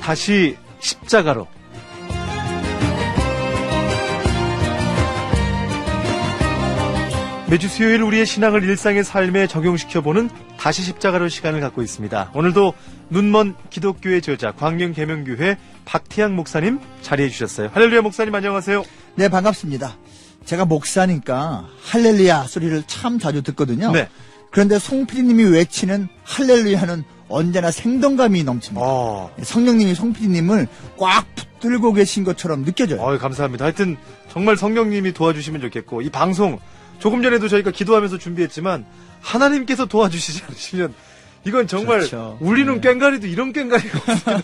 다시 십자가로. 매주 수요일 우리의 신앙을 일상의 삶에 적용시켜보는 다시 십자가로 시간을 갖고 있습니다. 오늘도 눈먼 기독교의 저자 광명계명교회 박태양 목사님 자리해 주셨어요. 할렐루야 목사님 안녕하세요. 네, 반갑습니다. 제가 목사니까 할렐루야 소리를 참 자주 듣거든요. 네. 그런데 송 PD님이 외치는 할렐루야는 언제나 생동감이 넘칩니다. 성령님이 송 PD님을 꽉 붙들고 계신 것처럼 느껴져요. 감사합니다. 하여튼 정말 성령님이 도와주시면 좋겠고, 이 방송 조금 전에도 저희가 기도하면서 준비했지만 하나님께서 도와주시지 않으시면 이건 정말 그렇죠. 울리는 꽹과리도 이런 꽹과리가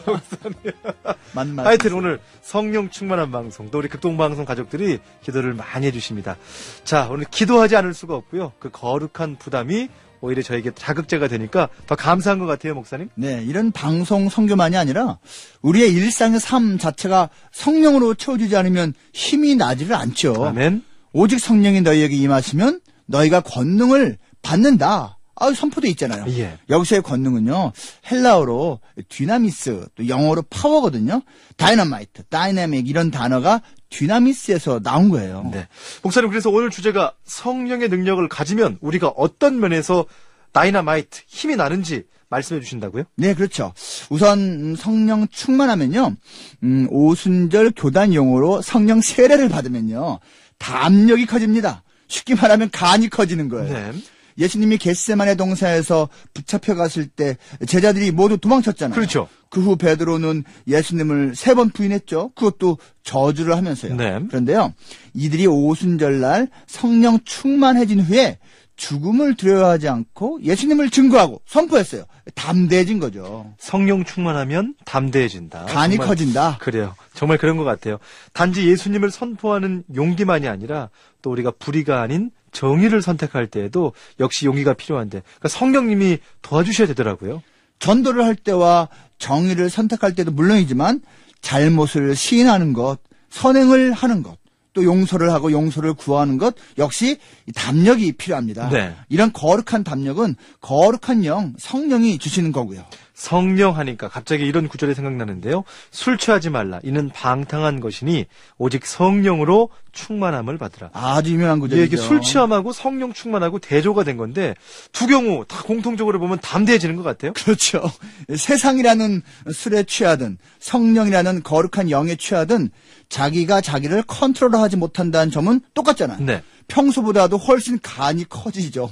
없습니다. 맞습니다. 하여튼 오늘 성령 충만한 방송, 또 우리 극동방송 가족들이 기도를 많이 해주십니다. 자, 오늘 기도하지 않을 수가 없고요. 그 거룩한 부담이 오히려 저에게 자극제가 되니까 더 감사한 것 같아요, 목사님. 네, 이런 방송 선교만이 아니라 우리의 일상의 삶 자체가 성령으로 채워지지 않으면 힘이 나지를 않죠. 아멘. 오직 성령이 너희에게 임하시면 너희가 권능을 받는다. 선포되어 있잖아요. 예. 여기서의 권능은요, 헬라어로 디나미스, 또 영어로 파워거든요. 다이너마이트, 다이나믹 이런 단어가 디나미스에서 나온 거예요. 네. 목사님, 그래서 오늘 주제가 성령의 능력을 가지면 우리가 어떤 면에서 다이너마이트, 힘이 나는지 말씀해 주신다고요? 네, 그렇죠. 우선 성령 충만하면요, 오순절 교단 용어로 성령 세례를 받으면요, 담력이 커집니다. 쉽게 말하면 간이 커지는 거예요. 네. 예수님이 겟세마네 동산에서 붙잡혀 갔을 때 제자들이 모두 도망쳤잖아요. 그렇죠. 그 후 베드로는 예수님을 3번 부인했죠. 그것도 저주를 하면서요. 네. 그런데요, 이들이 오순절날 성령 충만해진 후에 죽음을 두려워하지 않고 예수님을 증거하고 선포했어요. 담대해진 거죠. 성령 충만하면 담대해진다. 간이 정말 커진다. 그래요. 정말 그런 것 같아요. 단지 예수님을 선포하는 용기만이 아니라 또 우리가 불의가 아닌 정의를 선택할 때에도 역시 용기가 필요한데, 그러니까 성령님이 도와주셔야 되더라고요. 전도를 할 때와 정의를 선택할 때도 물론이지만 잘못을 시인하는 것, 선행을 하는 것, 또 용서를 하고 용서를 구하는 것 역시 담력이 필요합니다. 네. 이런 거룩한 담력은 거룩한 영, 성령이 주시는 거고요. 성령 하니까 갑자기 이런 구절이 생각나는데요. 술 취하지 말라. 이는 방탕한 것이니 오직 성령으로 충만함을 받으라. 아주 유명한 구절이죠. 이게 술 취함하고 성령 충만하고 대조가 된 건데 두 경우 다 공통적으로 보면 담대해지는 것 같아요. 그렇죠. 세상이라는 술에 취하든 성령이라는 거룩한 영에 취하든 자기가 자기를 컨트롤하지 못한다는 점은 똑같잖아요. 네. 평소보다도 훨씬 간이 커지죠.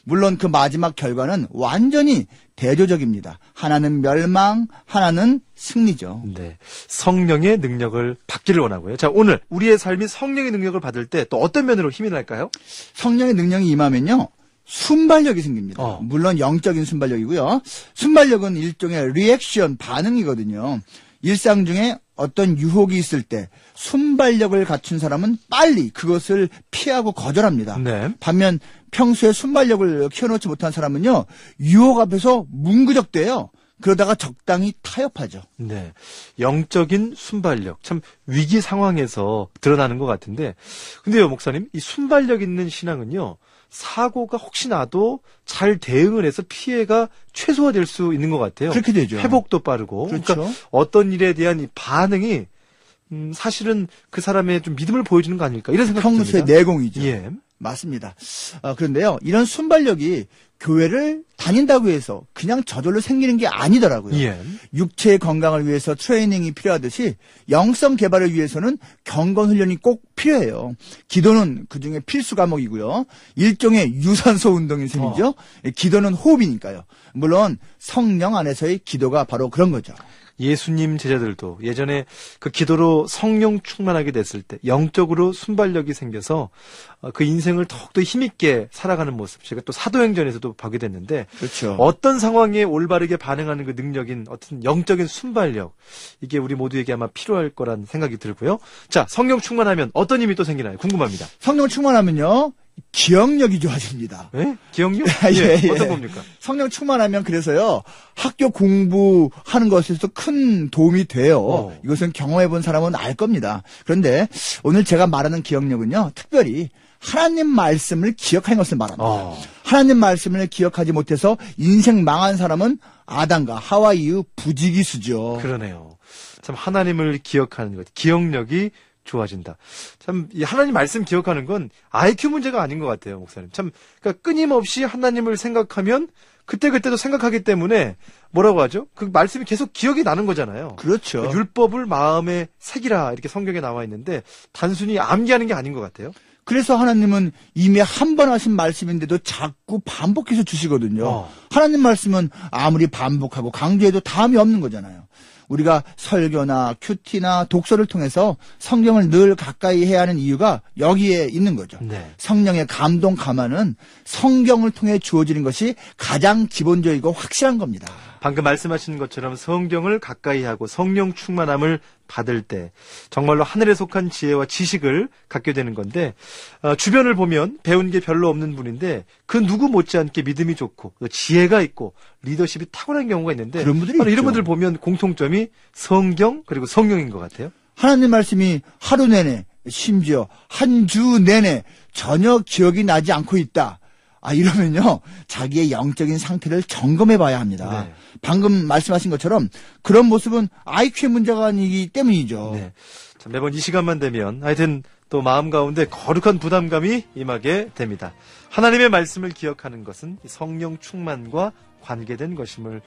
물론 그 마지막 결과는 완전히 대조적입니다. 하나는 멸망, 하나는 승리죠. 네. 성령의 능력을 받기를 원하고요. 자, 오늘 우리의 삶이 성령의 능력을 받을 때 또 어떤 면으로 힘이 날까요? 성령의 능력이 임하면요, 순발력이 생깁니다. 물론 영적인 순발력이고요. 순발력은 일종의 리액션, 반응이거든요. 일상 중에 어떤 유혹이 있을 때 순발력을 갖춘 사람은 빨리 그것을 피하고 거절합니다. 네. 반면 평소에 순발력을 키워놓지 못한 사람은요, 유혹 앞에서 뭉그적대요. 그러다가 적당히 타협하죠. 네. 영적인 순발력. 참 위기 상황에서 드러나는 것 같은데, 근데요, 목사님, 이 순발력 있는 신앙은요, 사고가 혹시 나도 잘 대응을 해서 피해가 최소화될 수 있는 것 같아요. 그렇게 되죠. 회복도 빠르고. 그렇죠. 그러니까 어떤 일에 대한 이 반응이 사실은 그 사람의 좀 믿음을 보여주는 거 아닐까 이런 생각이 듭니다. 평소의 내공이죠. 예. 맞습니다. 그런데요, 이런 순발력이 교회를 다닌다고 해서 그냥 저절로 생기는 게 아니더라고요. 예. 육체의 건강을 위해서 트레이닝이 필요하듯이 영성 개발을 위해서는 경건 훈련이 꼭 필요해요. 기도는 그중에 필수 과목이고요. 일종의 유산소 운동인 셈이죠. 기도는 호흡이니까요. 물론 성령 안에서의 기도가 바로 그런 거죠. 예수님 제자들도 예전에 그 기도로 성령 충만하게 됐을 때 영적으로 순발력이 생겨서 그 인생을 더욱더 힘있게 살아가는 모습, 제가 또 사도행전에서도 보게 됐는데, 그렇죠. 어떤 상황에 올바르게 반응하는 그 능력인 어떤 영적인 순발력, 이게 우리 모두에게 아마 필요할 거란 생각이 들고요. 자, 성령 충만하면 어떤 힘이 또 생기나요? 궁금합니다. 성령 충만하면요, 기억력이 좋아집니다. 네? 기억력? 예. 어떤 겁니까? 성령 충만하면 그래서요, 학교 공부하는 것에서 큰 도움이 돼요. 이것은 경험해 본 사람은 알 겁니다. 그런데 오늘 제가 말하는 기억력은요, 특별히 하나님 말씀을 기억하는 것을 말합니다. 하나님 말씀을 기억하지 못해서 인생 망한 사람은 아담과 하와 이후 부지기수죠. 그러네요. 참 하나님을 기억하는 것, 기억력이 좋아진다. 참 이 하나님 말씀 기억하는 건 IQ 문제가 아닌 것 같아요, 목사님. 참 그러니까 끊임없이 하나님을 생각하면 그때그때도 생각하기 때문에 뭐라고 하죠? 그 말씀이 계속 기억이 나는 거잖아요. 그렇죠. 그러니까 율법을 마음에 새기라 이렇게 성경에 나와 있는데 단순히 암기하는 게 아닌 것 같아요. 그래서 하나님은 이미 한 번 하신 말씀인데도 자꾸 반복해서 주시거든요. 하나님 말씀은 아무리 반복하고 강조해도 다음이 없는 거잖아요. 우리가 설교나 큐티나 독서를 통해서 성경을 늘 가까이 해야 하는 이유가 여기에 있는 거죠. 네. 성령의 감동 감화는 성경을 통해 주어지는 것이 가장 기본적이고 확실한 겁니다. 방금 말씀하신 것처럼 성경을 가까이 하고 성령 충만함을 받을 때 정말로 하늘에 속한 지혜와 지식을 갖게 되는 건데 주변을 보면 배운 게 별로 없는 분인데 그 누구 못지않게 믿음이 좋고 지혜가 있고 리더십이 탁월한 경우가 있는데 그런 분들이 바로 있죠. 이런 분들 보면 공통점이 성경 그리고 성령인 것 같아요. 하나님 말씀이 하루 내내 심지어 한 주 내내 전혀 기억이 나지 않고 있다. 이러면요, 자기의 영적인 상태를 점검해 봐야 합니다. 네. 방금 말씀하신 것처럼 그런 모습은 IQ의 문제가 아니기 때문이죠. 네. 자, 매번 이 시간만 되면 하여튼 또 마음 가운데 거룩한 부담감이 임하게 됩니다. 하나님의 말씀을 기억하는 것은 성령 충만과 관계된 것임을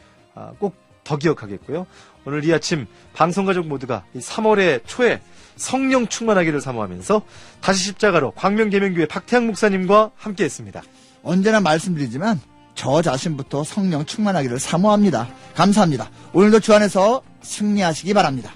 꼭 더 기억하겠고요. 오늘 이 아침 방송가족 모두가 이 3월의 초에 성령 충만하기를 사모하면서 다시 십자가로 광명계명교회 박태양 목사님과 함께했습니다. 언제나 말씀드리지만 저 자신부터 성령 충만하기를 사모합니다. 감사합니다. 오늘도 주 안에서 승리하시기 바랍니다.